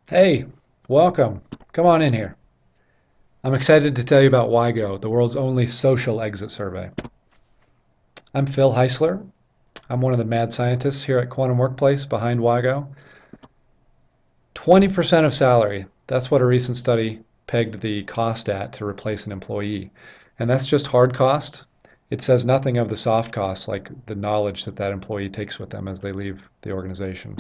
Hey, welcome. Come on in here. I'm excited to tell you about Wyygo, the world's only social exit survey. I'm Phil Heisler. I'm one of the mad scientists here at Quantum Workplace behind Wyygo. 20% of salary. That's what a recent study pegged the cost at to replace an employee. And that's just hard cost. It says nothing of the soft costs, like the knowledge that that employee takes with them as they leave the organization.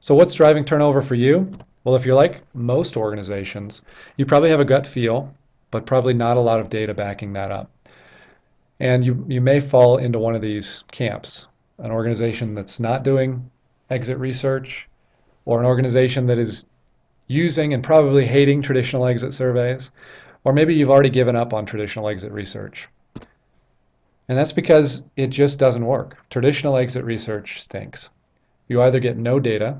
So what's driving turnover for you? Well, if you're like most organizations, you probably have a gut feel, but probably not a lot of data backing that up. And you may fall into one of these camps, an organization that's not doing exit research, or an organization that is using and probably hating traditional exit surveys, or maybe you've already given up on traditional exit research. And that's because it just doesn't work. Traditional exit research stinks. You either get no data.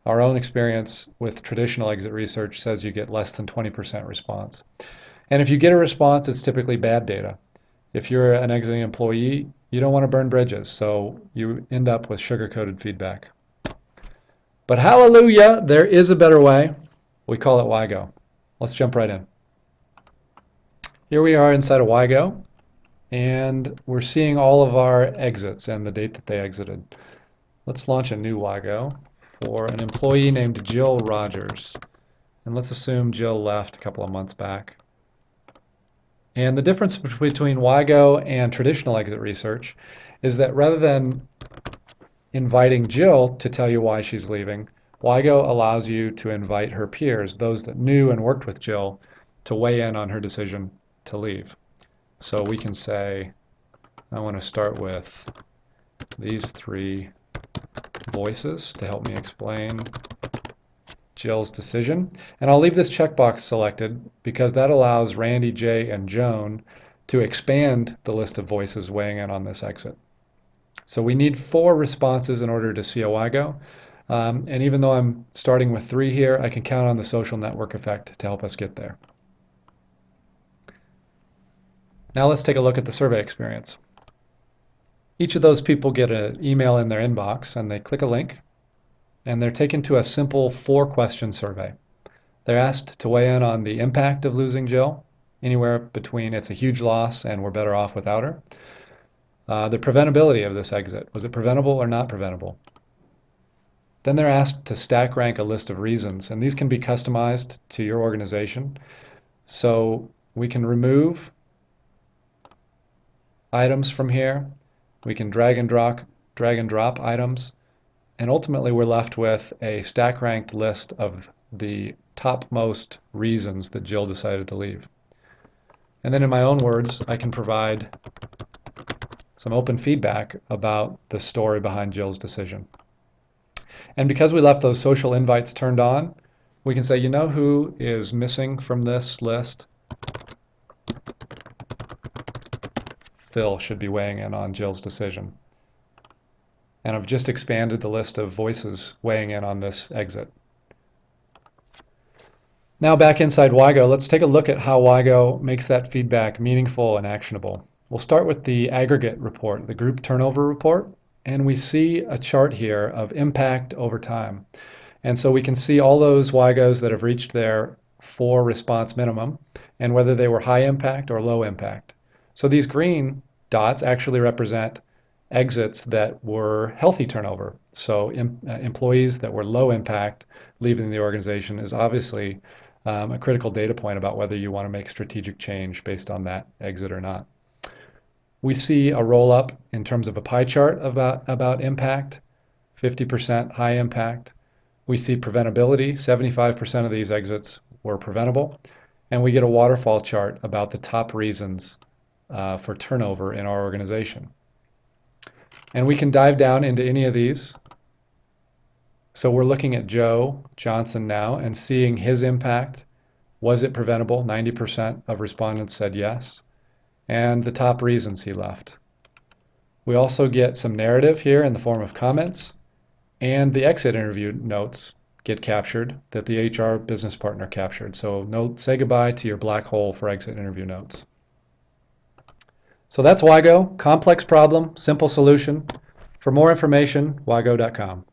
Our own experience with traditional exit research says you get less than 20% response. And if you get a response, it's typically bad data. If you're an exiting employee, you don't want to burn bridges, so you end up with sugar-coated feedback. But hallelujah, there is a better way. We call it Wyygo. Let's jump right in. Here we are inside of Wyygo, and we're seeing all of our exits and the date that they exited. Let's launch a new Wyygo for an employee named Jill Rogers. And let's assume Jill left a couple of months back. And the difference between Wyygo and traditional exit research is that rather than inviting Jill to tell you why she's leaving, Wyygo allows you to invite her peers, those that knew and worked with Jill, to weigh in on her decision to leave. So we can say, I want to start with these three voices to help me explain Jill's decision. And I'll leave this checkbox selected because that allows Randy, Jay, and Joan to expand the list of voices weighing in on this exit. So we need 4 responses in order to see a Wyygo. And even though I'm starting with 3 here, I can count on the social network effect to help us get there. Now let's take a look at the survey experience. Each of those people get an email in their inbox and they click a link and they're taken to a simple 4-question survey. They're asked to weigh in on the impact of losing Jill, anywhere between it's a huge loss and we're better off without her. The preventability of this exit. Was it preventable or not preventable? Then they're asked to stack rank a list of reasons, and these can be customized to your organization. So we can remove items from here. We can drag and drop items. And ultimately, we're left with a stack ranked list of the topmost reasons that Jill decided to leave. And then in my own words, I can provide some open feedback about the story behind Jill's decision. And because we left those social invites turned on, we can say, you know who is missing from this list? Phil should be weighing in on Jill's decision. And I've just expanded the list of voices weighing in on this exit. Now back inside Wyygo, let's take a look at how Wyygo makes that feedback meaningful and actionable. We'll start with the aggregate report, the group turnover report, and we see a chart here of impact over time. And so we can see all those Wyygos that have reached their 4 response minimum and whether they were high impact or low impact. So these green dots actually represent exits that were healthy turnover. So employees that were low impact leaving the organization is obviously a critical data point about whether you want to make strategic change based on that exit or not. We see a roll up in terms of a pie chart about impact, 50% high impact. We see preventability, 75% of these exits were preventable. And we get a waterfall chart about the top reasons for turnover in our organization. And we can dive down into any of these. So we're looking at Joe Johnson now and seeing his impact. Was it preventable? 90% of respondents said yes. And the top reasons he left. We also get some narrative here in the form of comments, and the exit interview notes get captured that the HR business partner captured. So say goodbye to your black hole for exit interview notes. So that's Wyygo, complex problem, simple solution. For more information, wyygo.com.